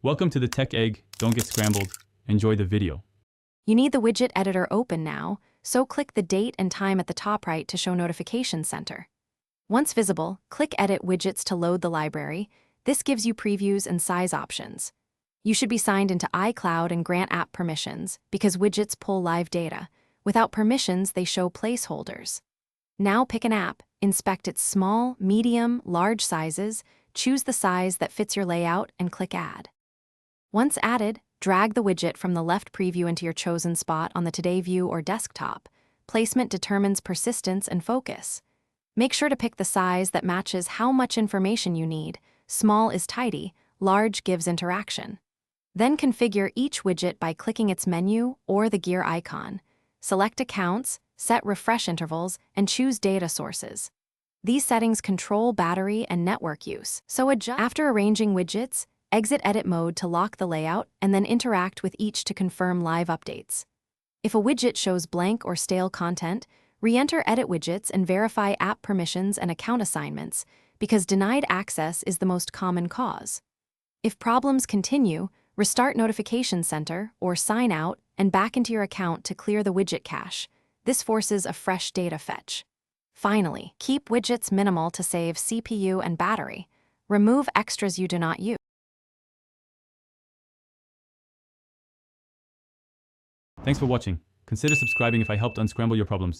Welcome to the Tech Egg. Don't get scrambled. Enjoy the video. You need the widget editor open now, so click the date and time at the top right to show Notification Center. Once visible, click Edit Widgets to load the library. This gives you previews and size options. You should be signed into iCloud and grant app permissions because widgets pull live data. Without permissions, they show placeholders. Now pick an app, inspect its small, medium, large sizes, choose the size that fits your layout, and click Add. Once added, drag the widget from the left preview into your chosen spot on the Today view or desktop. Placement determines persistence and focus. Make sure to pick the size that matches how much information you need. Small is tidy, large gives interaction. Then configure each widget by clicking its menu or the gear icon. Select accounts, set refresh intervals, and choose data sources. These settings control battery and network use, so adjust. After arranging widgets, exit edit mode to lock the layout and then interact with each to confirm live updates. If a widget shows blank or stale content, re-enter edit widgets and verify app permissions and account assignments because denied access is the most common cause. If problems continue, restart Notification Center or sign out and back into your account to clear the widget cache. This forces a fresh data fetch. Finally, keep widgets minimal to save CPU and battery. Remove extras you do not use. Thanks for watching. Consider subscribing if I helped unscramble your problems.